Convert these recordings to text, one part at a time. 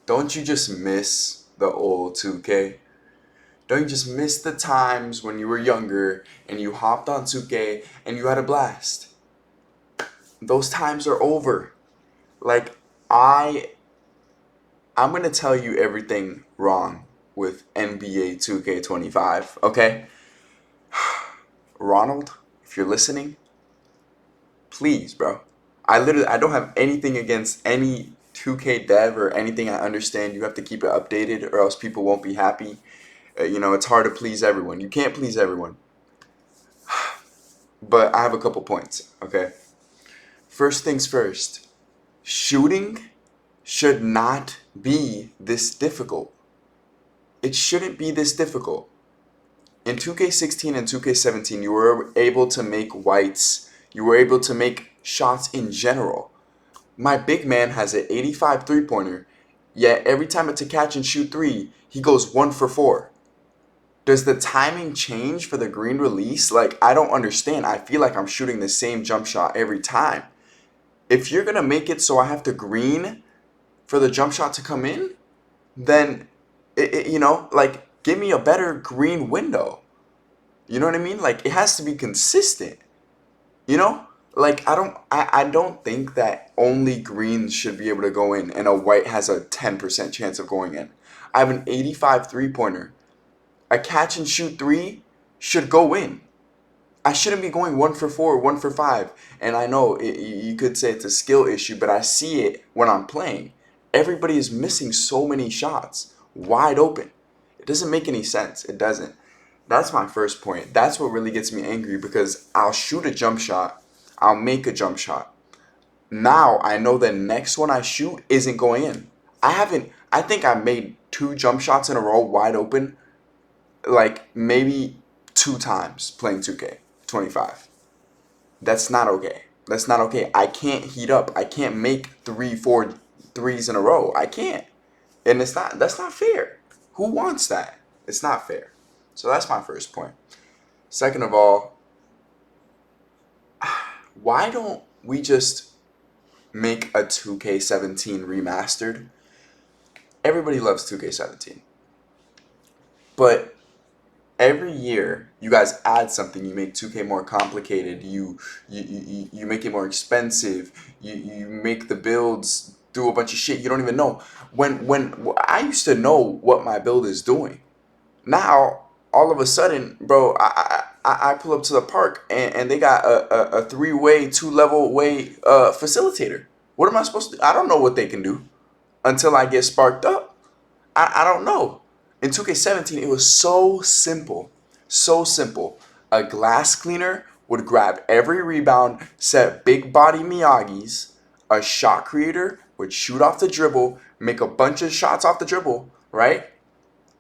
don't you just miss the old 2K? Don't you just miss the times when you were younger and you hopped on 2K and you had a blast? Those times are over. Like I I'm going to tell you everything wrong with NBA 2K25, okay? Ronald, if you're listening, please, bro. I don't have anything against any 2K dev or anything. I understand you have to keep it updated or else people won't be happy. It's hard to please everyone. You can't please everyone. But I have a couple points, okay? First things first. Shooting should not be this difficult. It shouldn't be this difficult. In 2K16 and 2K17, you were able to make whites. You were able to make shots in general. My big man has an 85 three-pointer, yet every time it's a catch and shoot three, he goes 1 for 4. Does the timing change for the green release? Like, I don't understand. I feel like I'm shooting the same jump shot every time. If you're going to make it so I have to green for the jump shot to come in, then, like, give me a better green window. You know what I mean? Like, it has to be consistent. You know? Like, I don't think that only greens should be able to go in and a white has a 10% chance of going in. I have an 85 three-pointer. A catch and shoot three should go in. I shouldn't be going 1 for 4, 1 for 5. And I know you could say it's a skill issue, but I see it when I'm playing. Everybody is missing so many shots wide open. It doesn't make any sense. It doesn't. That's my first point. That's what really gets me angry because I'll shoot a jump shot. I'll make a jump shot. Now I know the next one I shoot isn't going in. I think I made 2 jump shots in a row wide open like maybe 2 times playing 2K25. That's not okay. That's not okay. I can't heat up. I can't make 3, 4 threes in a row. I can't. And that's not fair. Who wants that? It's not fair. So that's my first point. Second of all, why don't we just make a 2K17 remastered? Everybody loves 2K17. But every year you guys add something. You make 2K more complicated. You make it more expensive. You make the builds do a bunch of shit you don't even know. When I used to know what my build is doing. Now all of a sudden, bro, I pull up to the park and they got a 3-way, 2-level way facilitator. What am I supposed to do? I don't know what they can do until I get sparked up. I don't know. In 2K17, it was so simple. So simple. A glass cleaner would grab every rebound, set big body Miyagi's. A shot creator would shoot off the dribble, make a bunch of shots off the dribble, right?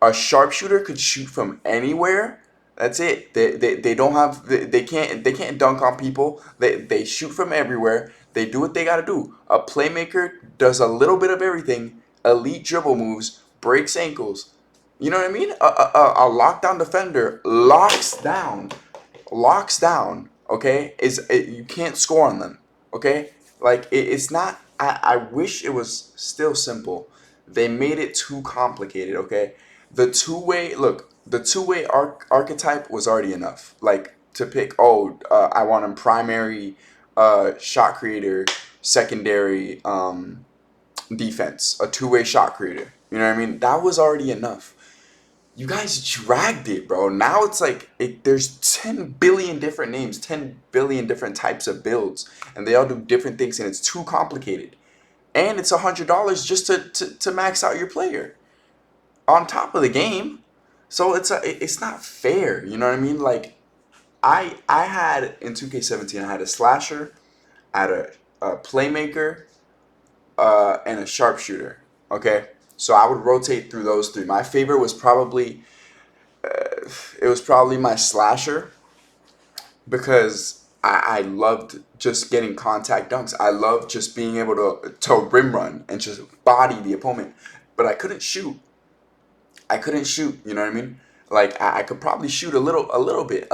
A sharpshooter could shoot from anywhere. That's it. They don't have they can't dunk on people. They shoot from everywhere. They do what they gotta do. A playmaker does a little bit of everything. Elite dribble moves, breaks ankles. You know what I mean? A lockdown defender locks down. Okay, you can't score on them. Okay, like it's not. I wish it was still simple. They made it too complicated. Okay, the two-way archetype was already enough. Like to pick. Oh, I want him primary, shot creator, secondary, defense. A two-way shot creator. You know what I mean? That was already enough. You guys dragged it, bro. Now it's like there's 10 billion different names, 10 billion different types of builds, and they all do different things, and it's too complicated. And it's $100 just to max out your player on top of the game. So it's not fair. You know what I mean? Like I had in 2K17, I had a slasher, I had a playmaker, and a sharpshooter. Okay, so I would rotate through those three. My favorite was probably it was probably my slasher because I loved just getting contact dunks. I loved just being able to rim run and just body the opponent. But I couldn't shoot. I couldn't shoot. You know what I mean? Like I could probably shoot a little bit.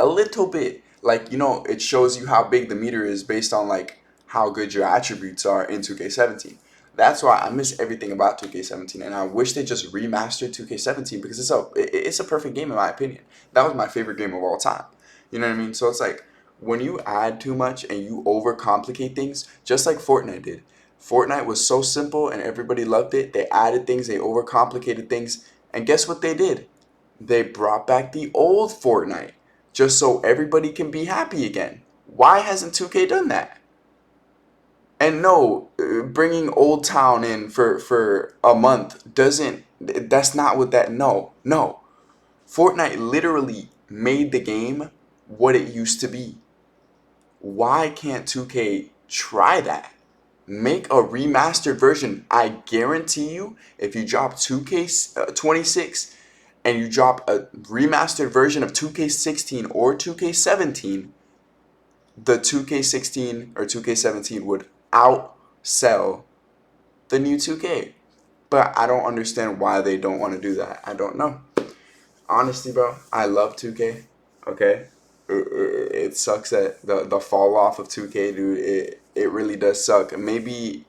Like it shows you how big the meter is based on like how good your attributes are in 2K17. That's why I miss everything about 2K17, and I wish they just remastered 2K17 because it's a perfect game in my opinion. That was my favorite game of all time. You know what I mean? So it's like when you add too much and you overcomplicate things, just like Fortnite did. Fortnite was so simple and everybody loved it. They added things, they overcomplicated things, and guess what they did? They brought back the old Fortnite just so everybody can be happy again. Why hasn't 2K done that? And no, bringing Old Town in for a month doesn't. That's not what that. No, no. Fortnite literally made the game what it used to be. Why can't 2K try that? Make a remastered version. I guarantee you, if you drop 2K26 and you drop a remastered version of 2K16 or 2K17, the 2K16 or 2K17 would outsell the new 2K. But I don't understand why they don't want to do that. I don't know. Honestly, bro, I love 2K. Okay? It sucks that the fall off of 2K, dude. It really does suck. Maybe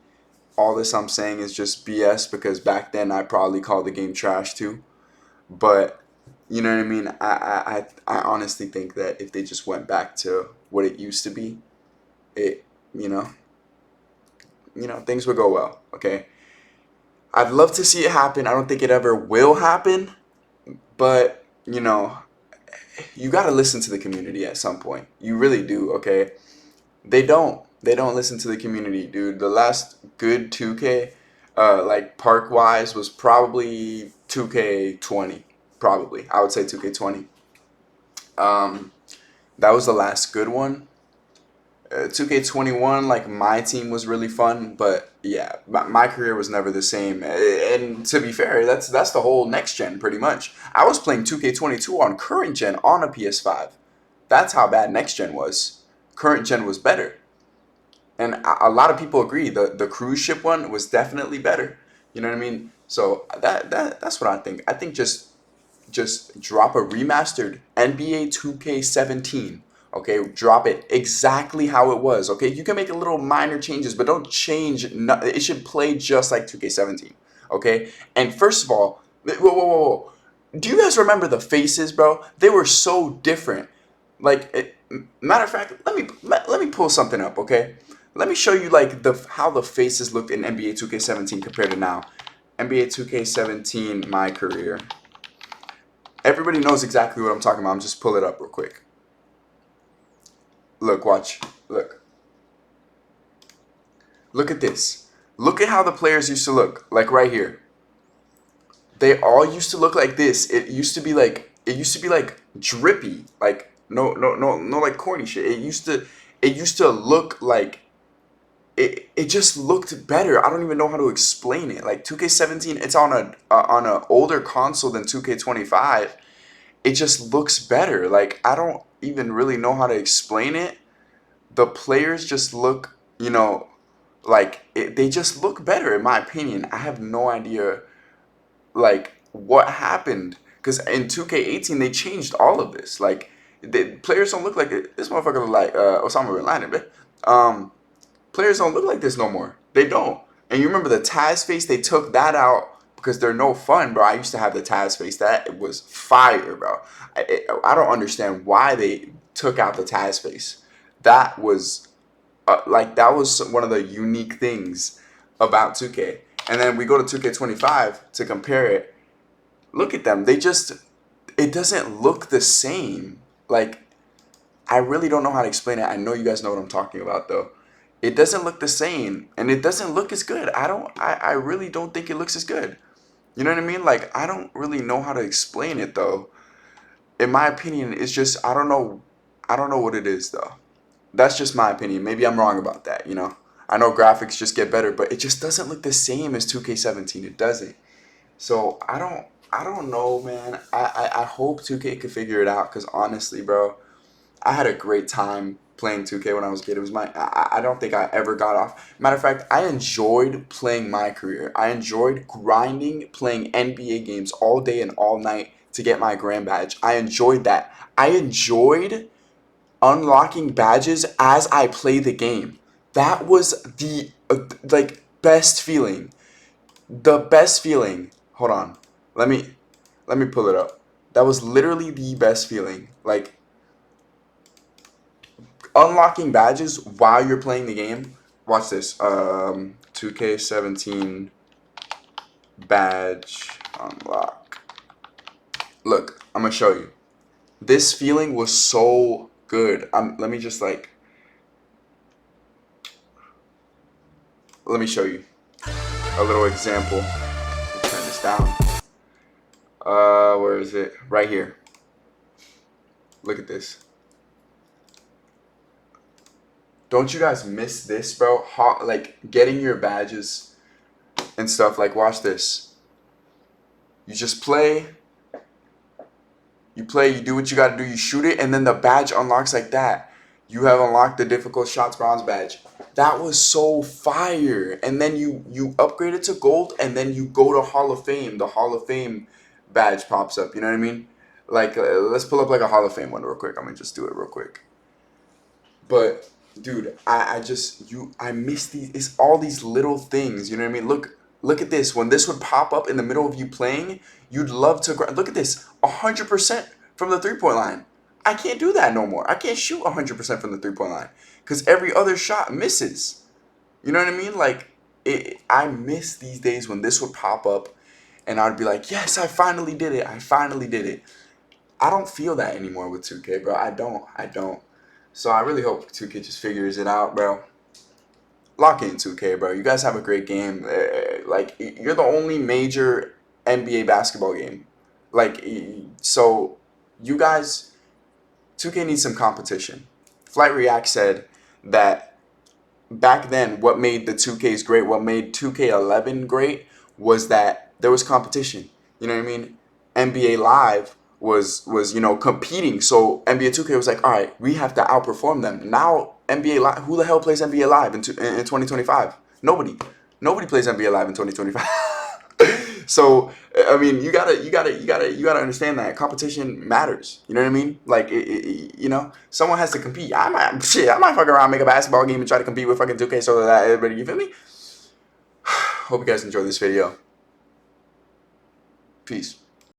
all this I'm saying is just BS because back then I probably called the game trash too. But you know what I mean? I honestly think that if they just went back to what it used to be, it you know things would go well. Okay, I'd love to see it happen. I don't think it ever will happen, but you got to listen to the community at some point. You really do. Okay, they don't listen to the community, dude. The last good 2K, like park wise, was probably 2K20. Probably, I would say 2K20. Um, that was the last good one. 2K21, like my team was really fun, but yeah, my career was never the same. And to be fair, that's the whole next gen pretty much. I was playing 2K22 on current gen on a PS5. That's how bad next gen was. Current gen was better, and a lot of people agree. The cruise ship one was definitely better. You know what I mean? So that's what I think. I think just drop a remastered NBA 2K17. Okay, drop it exactly how it was. Okay, you can make a little minor changes, but don't change. It should play just like 2K17. Okay, and first of all, whoa. Do you guys remember the faces, bro? They were so different. Matter of fact, let me pull something up. Okay, let me show you like the how the faces looked in NBA 2K17 compared to now. NBA 2K17, my career. Everybody knows exactly what I'm talking about. I'm just pull it up real quick. Look, watch. Look at this. Look at how the players used to look. Like right here. They all used to look like this. It used to be like drippy. Like no like corny shit. It used to look like it just looked better. I don't even know how to explain it. Like 2K17, it's on a older console than 2K25. It just looks better. Like I don't even really know how to explain it. The players just look, they just look better in my opinion. I have no idea like what happened because in 2K18 they changed all of this. Like the players don't look like it. This motherfucker look like Osama bin Laden, but players don't look like this no more. They don't. And you remember the Taz face? They took that out because they're no fun, bro. I used to have the Taz face. That was fire, bro. I don't understand why they took out the Taz face. That was that was one of the unique things about 2K. And then we go to 2K25 to compare it. Look at them. It doesn't look the same. Like I really don't know how to explain it. I know you guys know what I'm talking about though. It doesn't look the same and it doesn't look as good. I really don't think it looks as good. You know what I mean? Like I don't really know how to explain it though. In my opinion, it's just I don't know what it is though. That's just my opinion. Maybe I'm wrong about that. I know graphics just get better, but it just doesn't look the same as 2K17. It doesn't. So I don't know, man. I hope 2K could figure it out because honestly, bro, I had a great time playing 2K when I was a kid. It was I don't think I ever got off. Matter of fact, I enjoyed playing my career. I enjoyed grinding, playing NBA games all day and all night to get my grand badge. I enjoyed that. I enjoyed unlocking badges as I play the game. That was the like best feeling. The best feeling. Hold on. Let me pull it up. That was literally the best feeling. Like, unlocking badges while you're playing the game. Watch this. 2K17 badge unlock. Look, I'm gonna show you. This feeling was so good. Let me just like. Let me show you a little example. Turn this down. Where is it? Right here. Look at this. Don't you guys miss this, bro? Like getting your badges and stuff. Like, watch this. You just play. You play, you do what you gotta do, you shoot it, and then the badge unlocks like that. You have unlocked the difficult shots bronze badge. That was so fire. And then you upgrade it to gold, and then you go to Hall of Fame. The Hall of Fame badge pops up. You know what I mean? Like, let's pull up like a Hall of Fame one real quick. I'm gonna just do it real quick. But dude, I miss these. It's all these little things. You know what I mean? Look at this. When this would pop up in the middle of you playing, you'd love to. Look at this. 100% from the 3-point line. I can't do that no more. I can't shoot 100% from the 3-point line because every other shot misses. You know what I mean? Like, I miss these days when this would pop up, and I'd be like, yes, I finally did it. I finally did it. I don't feel that anymore with 2K, bro. I don't. So I really hope 2K just figures it out, bro. Lock in 2K, bro. You guys have a great game. Like, you're the only major NBA basketball game. Like, so you guys, 2K needs some competition. Flight React said that back then, what made the 2Ks great, what made 2K11 great, was that there was competition. You know what I mean? NBA Live was competing. So NBA 2K was like, all right, we have to outperform them. Now NBA Live, who the hell plays NBA Live in 2025? Nobody plays NBA Live in 2025. So I mean, you gotta understand that competition matters. You know what I mean? Like, someone has to compete. I might fuck around, make a basketball game, and try to compete with fucking 2K so that everybody. You feel me? Hope you guys enjoyed this video. Peace.